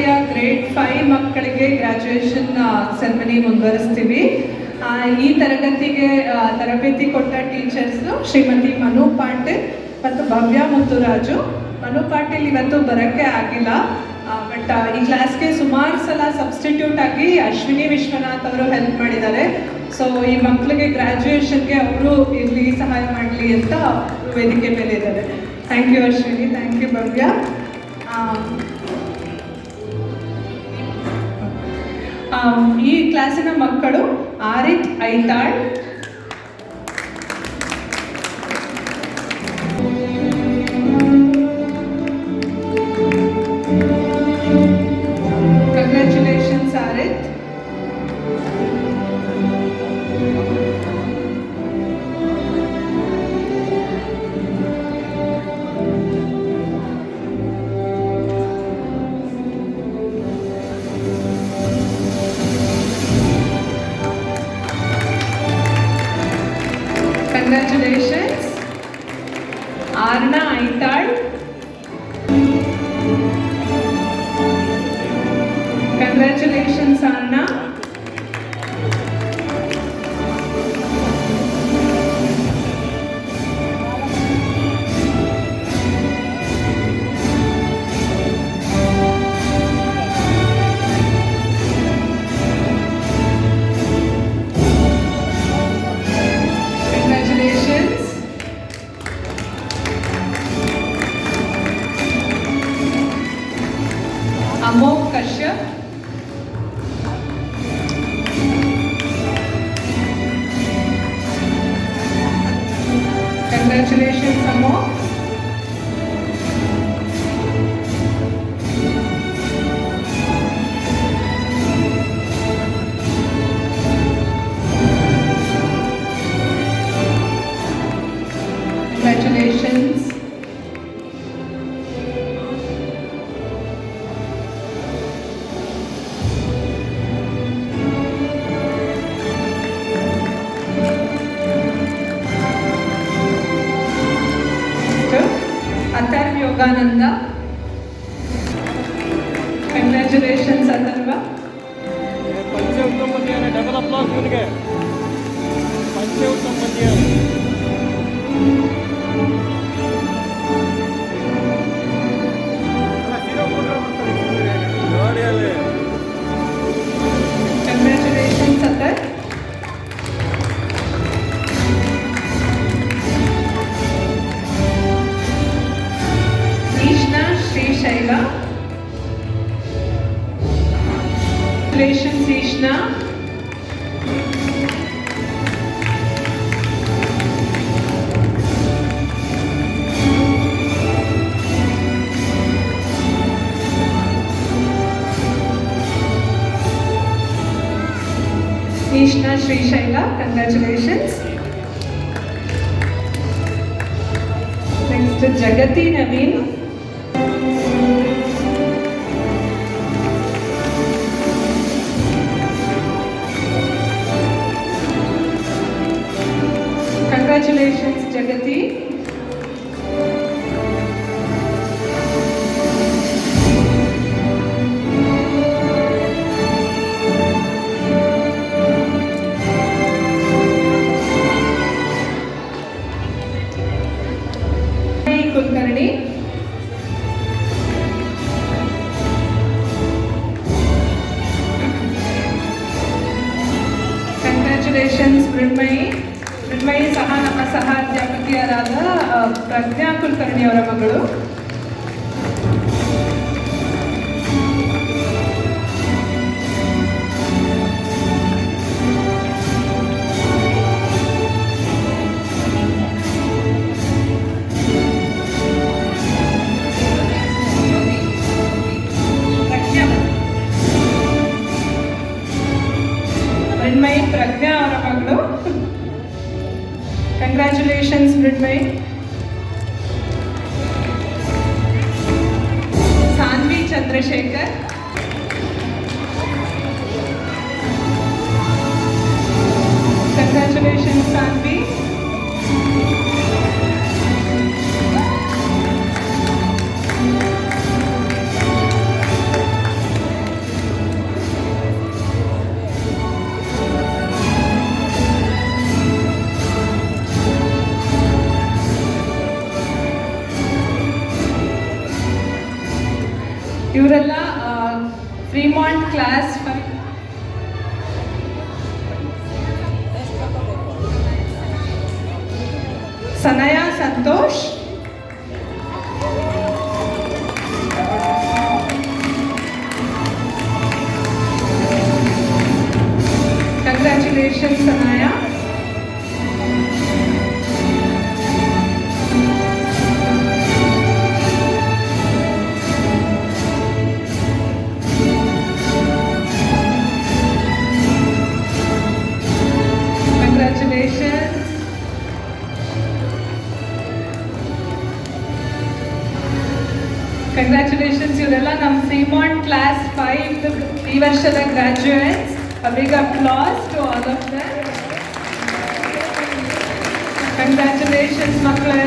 ಬಾಲವಾಡಿಯ grade 5 ಮಕ್ಕಳಿಗೆ graduation ceremony ಮುಂದುವರಿಸ್ತೀವಿ. ಈ ತರಗತಿಗೆ ತರಬೇತಿ ಕೊಟ್ಟ ಟೀಚರ್ಸು ಶ್ರೀಮತಿ ಮನು ಪಾಟೀಲ್ ಮತ್ತು ಭವ್ಯ ಮುತ್ತುರಾಜು. ಮನು ಪಾಟೀಲ್ ಇವತ್ತು ಬರೋಕ್ಕೆ ಆಗಿಲ್ಲ, ಬಟ್ ಈ ಕ್ಲಾಸ್ಗೆ ಸುಮಾರು ಸಲ ಸಬ್ಸ್ಟಿಟ್ಯೂಟ್ ಆಗಿ ಅಶ್ವಿನಿ ವಿಶ್ವನಾಥ್ ಅವರು ಹೆಲ್ಪ್ ಮಾಡಿದ್ದಾರೆ. ಸೊ ಈ ಮಕ್ಕಳಿಗೆ ಗ್ರ್ಯಾಜುಯೇಷನ್ಗೆ ಅವರು ಇಲ್ಲಿ ಸಹಾಯ ಮಾಡಲಿ ಅಂತ ವೇದಿಕೆ ಮೇಲೆ ಇದ್ದಾರೆ. Thank you Ashwini, thank you Bhavya. ಈ ಕ್ಲಾಸಿನ ಮಕ್ಕಳು Arith Aithal, congratulations Arith. Congratulations, Arna Aital. Congratulations, Arna. Amok Kashyap. Congratulations, Amok. Congratulations. Atharva Yogananda. Congratulations Atharva. पंचे उत्तम बंदिया ने डबल अप्लॉज मिल गए. पंचे उत्तम बंदिया congratulations Atharva. Shayla. Congratulations, Ishna. Ishna Sri Shayla, congratulations. Next, Jagati Naveen. Congratulations, Jagati. Kulkarni. Congratulations, Mridmayi. ಮೃಣ್ಮಯಿ ಸಹ ನಮ್ಮ ಸಹ ಅಧ್ಯಾಪಕಿಯರಾದ ಪ್ರಜ್ಞಾ ಕುಲಕರ್ಣಿ ಅವರ ಮಗಳು. ಮೃಣ್ಮಯಿ ಪ್ರಜ್ಞಾ ಅವರ ಮಗಳು. Congratulations, Mridmayi. Sanvi Chandrasekhar. Congratulations, Sanvi. ಇವರೆಲ್ಲ Fremont class 5 Sanaya Santosh, congratulation Sanaya. Congratulations. Congratulations. ಇವರೆಲ್ಲ ನಮ್ಮ ಫ್ರೀಮಾಂಟ್ ಕ್ಲಾಸ್ 5 ಈ ವರ್ಷದ graduates. A big applause to all of them. Congratulations ಮಕ್ಕಳೇ.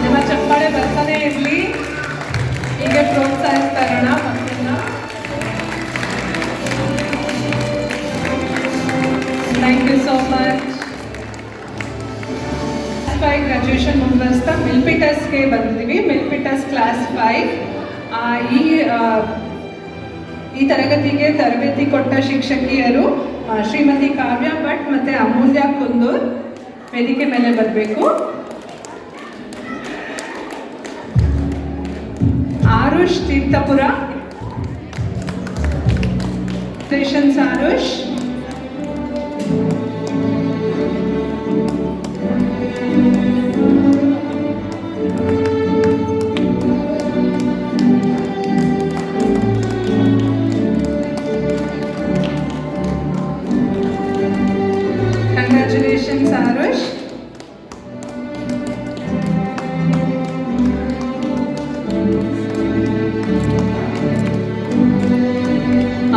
ನಿಮ್ಮ ಚಪ್ಪಾಳೆ ಬರ್ತಾನೆ ಇರಲಿ, ಹೀಗೆ ಪ್ರೋತ್ಸಾಹಿಸ್ತಾ ಇರೋಣ ಮಕ್ಕಳನ್ನ. Thank you so much. Graduation ಮುಂದುವರಿಸ್ತಾ ಮಿಲ್ಪಿಟಸ್ಗೆ ಬಂದಿದ್ದೀವಿ. Milpitas class 5. ಈ ತರಗತಿಗೆ ತರಬೇತಿ ಕೊಟ್ಟ ಶಿಕ್ಷಕಿಯರು ಶ್ರೀಮತಿ ಕಾವ್ಯ ಭಟ್ ಮತ್ತು ಅಮೂಲ್ಯ ಕುಂದೂರ್ ವೇದಿಕೆ ಮೇಲೆ ಬರಬೇಕು. Arush Theerthapura, stations Arush. Congratulations, Arush.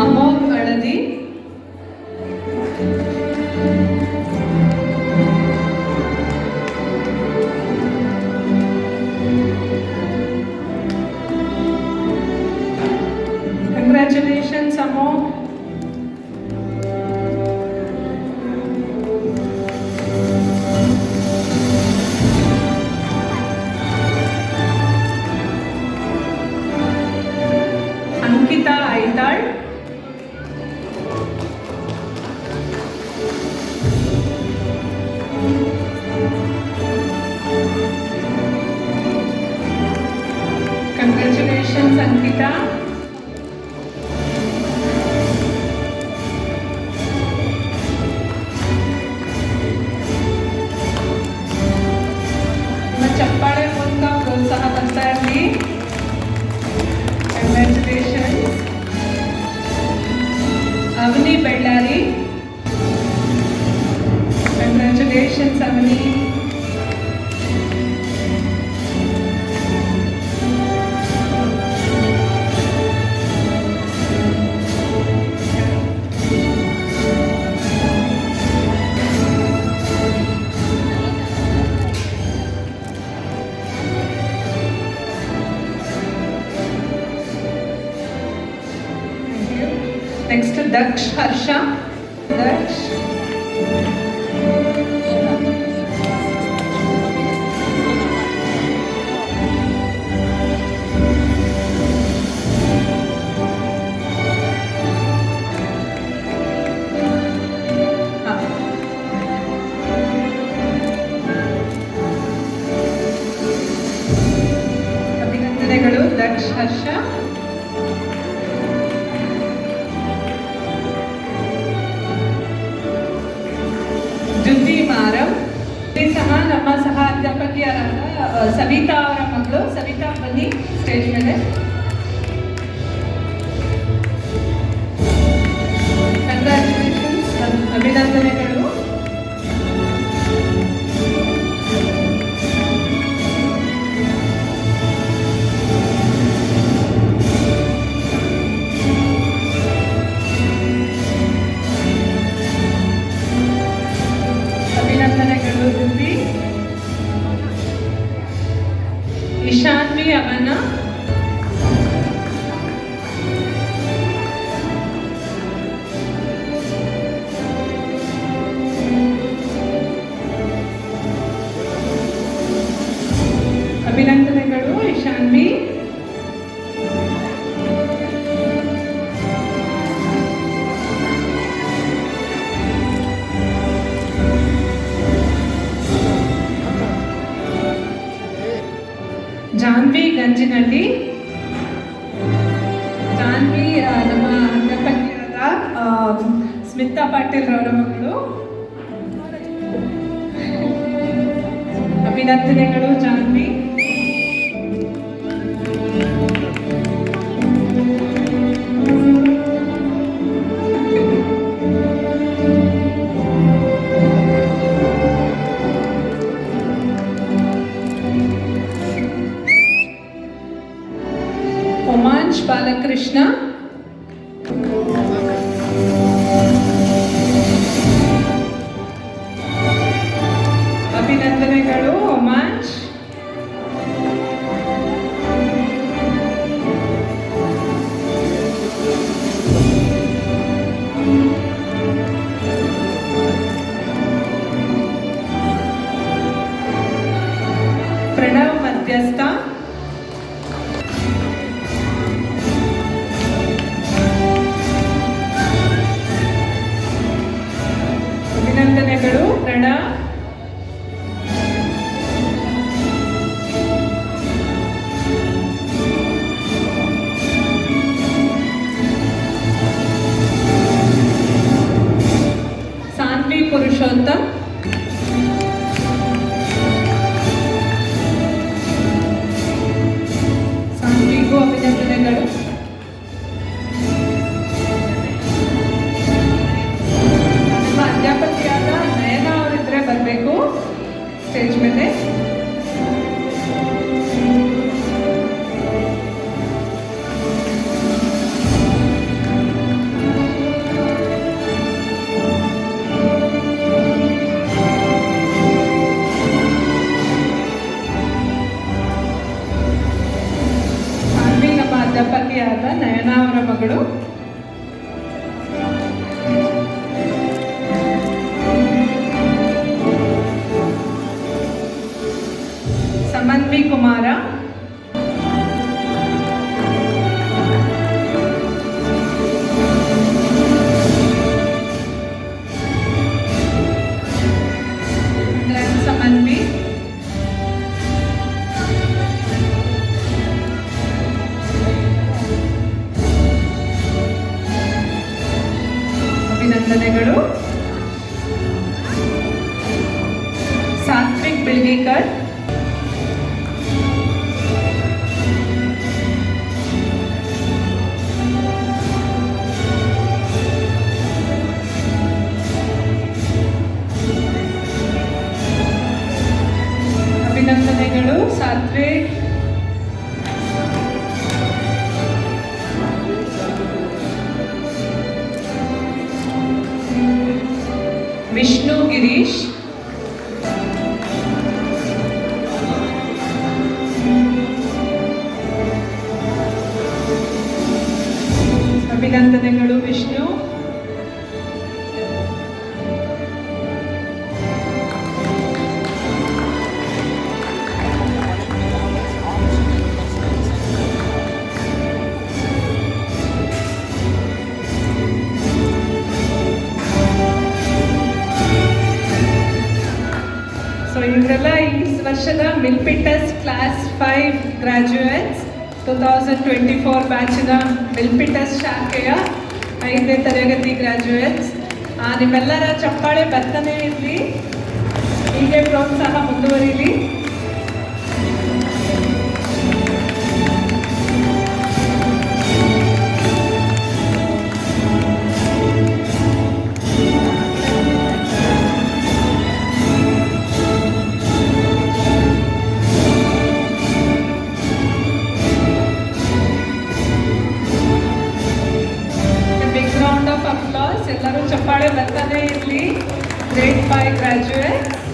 Amol Aladi. Congratulations, Amol. Ankita Aithal, congratulations Ankita. ನಿಮ್ಮ ಚಪ್ಪಾಳೆ ಮೂಲಕ ಪ್ರೋತ್ಸಾಹ ಬರ್ತಾ ಇರಲಿ. Congratulations. Avani Bellari. Congratulations, Avani. Next, Daksh Harsha. Daksh. ಅಭಿನಂದನೆಗಳು ದಕ್ಷ ಹರ್ಷ. ಜುದ್ದಿ ಮಾರಂ. ಇಲ್ಲಿ ಸಹ ನಮ್ಮ ಸಹ ಅಧ್ಯಾಪಕಿಯರಾದ ಸವಿತಾ ಅವರ ಮಗಳು. ಸವಿತಾ ಬನ್ನಿ ಸ್ಟೇಜ್ ಮೇಲೆ. ಕಂಗ್ರ್ಯಾಚುಲೇಷನ್ಸ್, ಅಭಿನಂದನೆಗಳು. ಅಭಿನಂದನೆಗಳು ಜುದ್ದಿ. ಇಶಾನ್ವಿ ಅವನ. ಜಾನ್ವಿ ಗಂಜಿನಹಳ್ಳಿ. ಜಾನ್ವಿ ನಮ್ಮ ಅಧ್ಯಾಪಕಿಯಾದ ಸ್ಮಿತಾ ಪಾಟೀಲ್ ರವರ ಮಗಳು. ಅಭಿನಂದನೆಗಳು ಜಾನ್ವಿ. ಒಮಾಂಶ್ ಬಾಲಕೃಷ್ಣ. ಅಭಿನಂದನೆಗಳು ಒಮಾಂಶ್. ಪ್ರಣವ್ ಮಧ್ಯಸ್ಥ. ಅಭಿನಂದನೆಗಳು ಪ್ರಣವ್. ಸಾನ್ವಿ ಪುರುಷೋತ್ತಮ್. ಸಾನ್ವಿಗೂ ಅಭಿನಂದನೆಗಳು. ನಮ್ಮ ಅಧ್ಯಾಪಕಿಯಾದ ನಯನ ಅವರಿದ್ರೆ ಬರಬೇಕು ಸ್ಟೇಜ್ ಮೇಲೆ. ಸಾನ್ವಿ ನಮ್ಮ ಅಧ್ಯಾಪಕಿಯಾದ ನಯನ ಅವರ ಮಗಳು. ಸಮನ್ವಿ ಕುಮಾರ. ಸಮನ್ವಿ. ಅಭಿನಂದನೆಗಳು. ಸಾತ್ವಿಕ್ ಬಿಳ್ಗೇಕರ್. ಅಭಿನಂದನೆಗಳು ಸಾತ್ವಿಕ್. ವಿಷ್ಣು ಗಿರೀಶ್. ಅಭಿನಂದನೆಗಳು ವಿಷ್ಣು. ಸೊ ಇವರೆಲ್ಲ ಈ ವರ್ಷದ ಮಿಲ್ಪಿಟಸ್ ಕ್ಲಾಸ್ 5 ಗ್ರಾಜ್ಯುಯೇಟ್ಸ್ 2024 ಬ್ಯಾಚಿನ ಮಿಲ್ಪಿಟಸ್ ಶಾಖೆಯ 5ನೇ ತರಗತಿ ಗ್ರಾಜ್ಯುಯೇಟ್ಸ್. ನಿಮ್ಮೆಲ್ಲರ ಚಪ್ಪಾಳೆ ಬರ್ತಾನೆ ಇರಲಿ, ಹೀಗೆ ಪ್ರೋತ್ಸಾಹ ಮುಂದುವರಿಲಿ. Applause. ಎಲ್ಲರೂ ಚಪ್ಪಾಳೆ ಬರ್ತಾನೆ ಇರಲಿ. Grade 5 graduates.